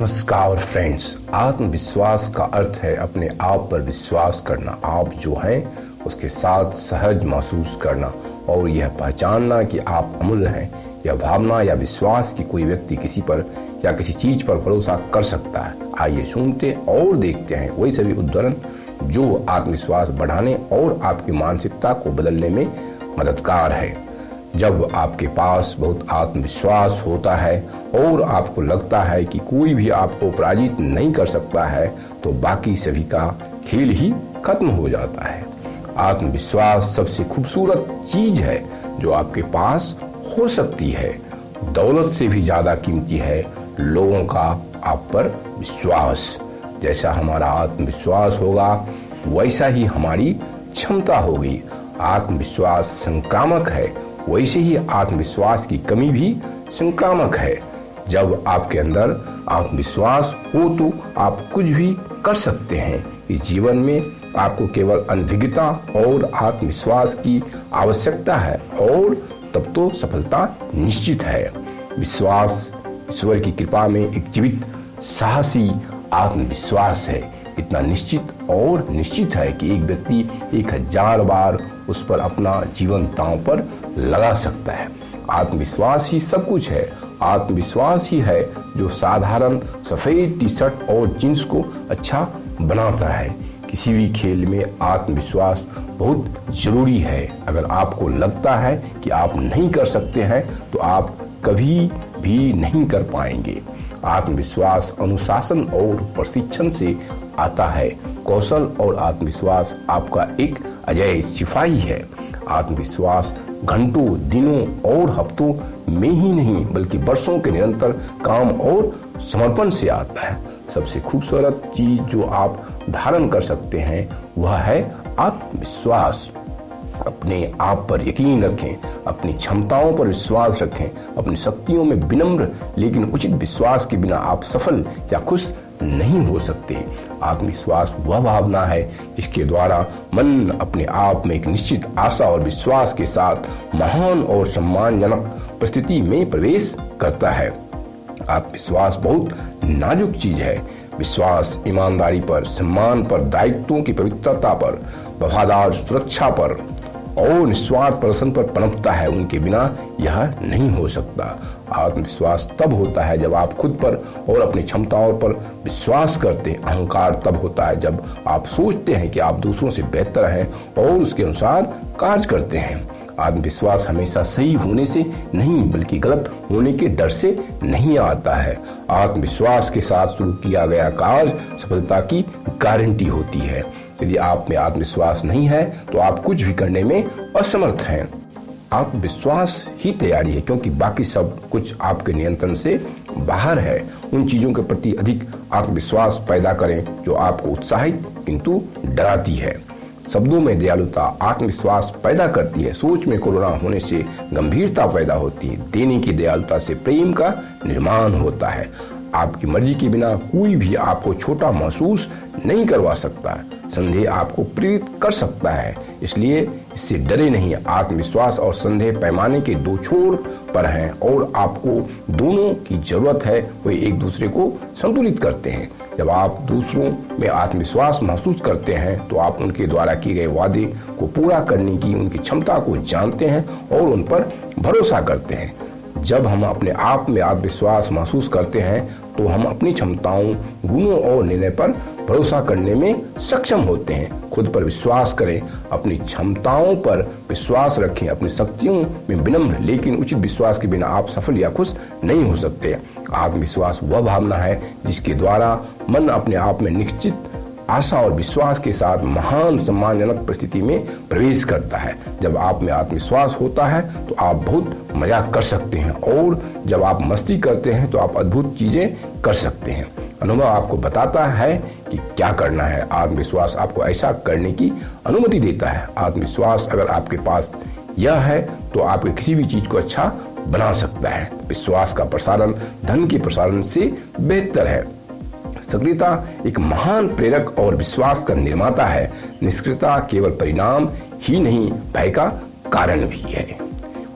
नमस्कार फ्रेंड्स, आत्मविश्वास का अर्थ है अपने आप पर विश्वास करना। आप जो हैं उसके साथ सहज महसूस करना और यह पहचानना कि आप अमूल्य हैं। यह भावना या विश्वास कि कोई व्यक्ति किसी पर या किसी चीज पर भरोसा कर सकता है। आइए सुनते और देखते हैं वही सभी उदाहरण जो आत्मविश्वास बढ़ाने और आपकी मानसिकता को बदलने में मददगार है। जब आपके पास बहुत आत्मविश्वास होता है और आपको लगता है कि कोई भी आपको पराजित नहीं कर सकता है, तो बाकी सभी का खेल ही खत्म हो जाता है। आत्मविश्वास सबसे खूबसूरत चीज है जो आपके पास हो सकती है। दौलत से भी ज्यादा कीमती है लोगों का आप पर विश्वास। जैसा हमारा आत्मविश्वास होगा वैसा ही हमारी क्षमता होगी। आत्मविश्वास संक्रामक है, वैसे ही आत्मविश्वास की कमी भी संक्रामक है। जब आपके अंदर आत्मविश्वास हो तो आप कुछ भी कर सकते हैं। इस जीवन में आपको केवल अनभिज्ञता और आत्मविश्वास की आवश्यकता है और तब तो सफलता निश्चित है। विश्वास ईश्वर की कृपा में एक जीवित साहसी आत्मविश्वास है। इतना निश्चित और निश्चित है कि एक व्यक्ति 1000 बार उस पर अपना जीवन दांव पर लगा सकता है। आत्मविश्वास ही सब कुछ है। आत्मविश्वास ही है जो साधारण सफेद टी शर्ट और जींस को अच्छा बनाता है। किसी भी खेल में आत्मविश्वास बहुत जरूरी है। अगर आपको लगता है कि आप नहीं कर सकते हैं तो आप कभी भी नहीं कर पाएंगे। आत्मविश्वास अनुशासन और प्रशिक्षण से आता है। कौशल और आत्मविश्वास आपका एक अजय सिपाही है। आत्मविश्वास घंटों, दिनों और हफ्तों में ही नहीं बल्कि वर्षों के निरंतर काम और समर्पण से आता है। सबसे खूबसूरत चीज जो आप धारण कर सकते हैं वह है आत्मविश्वास। अपने आप पर यकीन रखें, अपनी क्षमताओं पर विश्वास रखें। अपनी शक्तियों में विनम्र लेकिन उचित विश्वास के बिना आप सफल या खुश नहीं हो सकते। आत्मविश्वास वह भावना है जिसके द्वारा मन अपने आप में एक निश्चित आशा और विश्वास के साथ महान और सम्मानजनक परिस्थिति में प्रवेश करता है। आत्मविश्वास बहुत नाजुक चीज है। विश्वास ईमानदारी पर, सम्मान पर, दायित्वों की पवित्रता पर, वफादार सुरक्षा पर और निस्वार्थ प्रदर्शन पर पनपता है। उनके बिना यह नहीं हो सकता। आत्मविश्वास तब होता है जब आप खुद पर और अपनी क्षमताओं पर विश्वास करते हैं। अहंकार तब होता है जब आप सोचते हैं कि आप दूसरों से बेहतर हैं और उसके अनुसार कार्य करते हैं। आत्मविश्वास हमेशा सही होने से नहीं बल्कि गलत होने के डर से नहीं आता है। आत्मविश्वास के साथ शुरू किया गया कार्य सफलता की गारंटी होती है। यदि आप में आत्मविश्वास नहीं है तो आप कुछ भी करने में असमर्थ हैं। आत्मविश्वास ही तैयारी है, क्योंकि बाकी सब कुछ आपके नियंत्रण से बाहर है। उन चीजों के प्रति अधिक आत्मविश्वास पैदा करें जो आपको उत्साहित किंतु डराती है। शब्दों में दयालुता आत्मविश्वास पैदा करती है। सोच में करुणा होने से गंभीरता पैदा होती है। देने की दयालुता से प्रेम का निर्माण होता है। आपकी मर्जी के बिना कोई भी आपको छोटा महसूस नहीं करवा सकता। संदेह आपको प्रेरित कर सकता है, इसलिए इससे डरे नहीं। आत्मविश्वास और संदेह पैमाने के दो छोर पर हैं और आपको दोनों की जरूरत है। वे एक दूसरे को संतुलित करते हैं। जब आप दूसरों में आत्मविश्वास महसूस करते हैं तो आप उनके द्वारा किए गए वादे को पूरा करने की उनकी क्षमता को जानते हैं और उन पर भरोसा करते हैं। जब हम अपने आप में आत्मविश्वास महसूस करते हैं तो हम अपनी क्षमताओं, गुणों और निर्णय पर भरोसा करने में सक्षम होते हैं। खुद पर विश्वास करें, अपनी क्षमताओं पर विश्वास रखें। अपनी शक्तियों में विनम्र लेकिन उचित विश्वास के बिना आप सफल या खुश नहीं हो सकते। आत्मविश्वास वह भावना है जिसके द्वारा मन अपने आप में निश्चित आशा और विश्वास के साथ महान सम्मानजनक परिस्थिति में प्रवेश करता है। जब आप में आत्मविश्वास होता है तो आप बहुत मजाक कर सकते हैं और जब आप मस्ती करते हैं तो आप अद्भुत चीजें कर सकते हैं। अनुभव आपको बताता है कि क्या करना है। आत्मविश्वास आपको ऐसा करने की अनुमति देता है। आत्मविश्वास अगर आपके पास यह है तो आप किसी भी चीज को अच्छा बना सकता है। विश्वास का प्रसारण धन के प्रसारण से बेहतर है। सक्रियता एक महान प्रेरक और विश्वास का निर्माता है। निष्क्रियता केवल परिणाम ही नहीं भय का कारण भी है।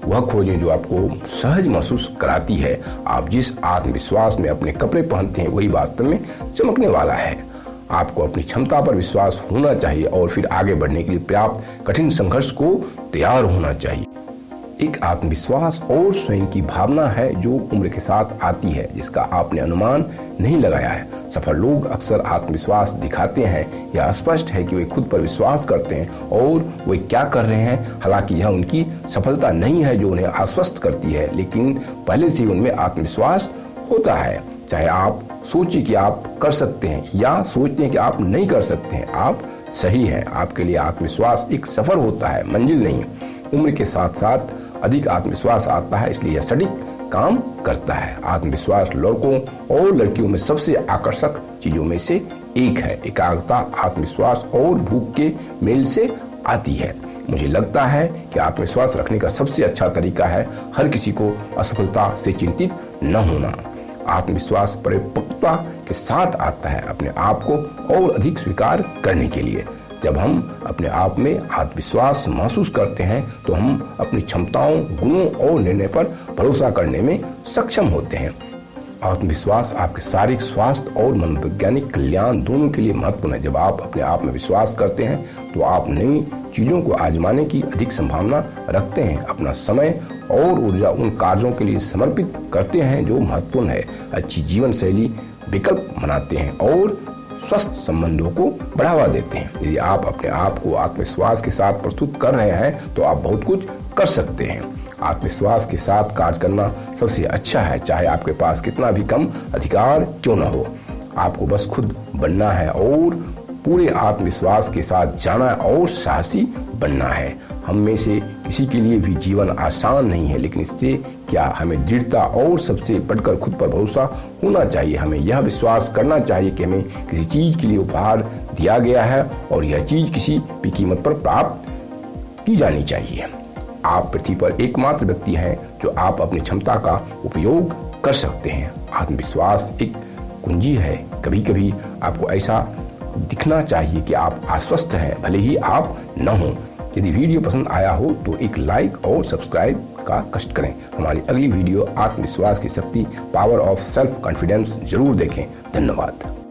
वह खोजें जो आपको सहज महसूस कराती है। आप जिस आत्मविश्वास में अपने कपड़े पहनते हैं वही वास्तव में चमकने वाला है। आपको अपनी क्षमता पर विश्वास होना चाहिए और फिर आगे बढ़ने के लिए पर्याप्त कठिन संघर्ष को तैयार होना चाहिए। एक आत्मविश्वास और स्वयं की भावना है जो उम्र के साथ आती है, जिसका आपने अनुमान नहीं लगाया है। सफल लोग अक्सर आत्मविश्वास दिखाते हैं। यह स्पष्ट है कि वे खुद पर विश्वास करते हैं और वे क्या कर रहे हैं। हालांकि यह उनकी सफलता नहीं है जो उन्हें आश्वस्त करती है, लेकिन पहले से ही उनमें आत्मविश्वास होता है। चाहे आप सोचिए कि आप कर सकते हैं या सोचते हैं कि आप नहीं कर सकते हैं, आप सही हैं। आपके लिए आत्मविश्वास एक सफर होता है, मंजिल नहीं। उम्र के साथ साथ अधिक आत्मविश्वास आता है, इसलिए यह सटीक काम करता है। आत्मविश्वास लड़कों और लड़कियों में सबसे आकर्षक चीजों में से एक है। एकाग्रता, आत्मविश्वास और भूख के मेल से आती है। मुझे लगता है कि आत्मविश्वास रखने का सबसे अच्छा तरीका है हर किसी को असफलता से चिंतित न होना। आत्मविश्वास परिपक्वता के साथ आता है अपने आप को और अधिक स्वीकार करने के लिए। जब हम अपने आप में आत्मविश्वास महसूस करते हैं तो हम अपनी क्षमताओं, गुणों और निर्णय पर भरोसा करने में सक्षम होते हैं। आत्मविश्वास आपके शारीरिक स्वास्थ्य और मनोवैज्ञानिक कल्याण दोनों के लिए महत्वपूर्ण है। जब आप अपने आप में विश्वास करते हैं तो आप नई चीजों को आजमाने की अधिक संभावना रखते हैं। अपना समय और ऊर्जा उन कार्यों के लिए समर्पित करते हैं जो महत्वपूर्ण है। अच्छी जीवन शैली विकल्प बनाते हैं और स्वस्थ संबंधों को बढ़ावा देते हैं। यदि आप अपने आप को आत्मविश्वास के साथ प्रस्तुत कर रहे हैं तो आप बहुत कुछ कर सकते हैं। आत्मविश्वास के साथ कार्य करना सबसे अच्छा है, चाहे आपके पास कितना भी कम अधिकार क्यों न हो। आपको बस खुद बनना है और पूरे आत्मविश्वास के साथ जाना और साहसी बनना है। हम में से किसी के लिए भी जीवन आसान नहीं है, लेकिन इससे क्या हमें दृढ़ता और सबसे बढ़कर खुद पर भरोसा होना चाहिए। हमें यह विश्वास करना चाहिए कि हमें किसी चीज के लिए उपहार दिया गया है और यह चीज किसी भी कीमत पर प्राप्त की जानी चाहिए। आप पृथ्वी पर एकमात्र व्यक्ति हैं जो आप अपनी क्षमता का उपयोग कर सकते हैं। आत्मविश्वास एक कुंजी है। कभी कभी आपको ऐसा दिखना चाहिए कि आप आश्वस्त हैं, भले ही आप न हो। यदि वीडियो पसंद आया हो तो एक लाइक और सब्सक्राइब का कष्ट करें। हमारी अगली वीडियो आत्मविश्वास की शक्ति, पावर ऑफ सेल्फ कॉन्फिडेंस जरूर देखें। धन्यवाद।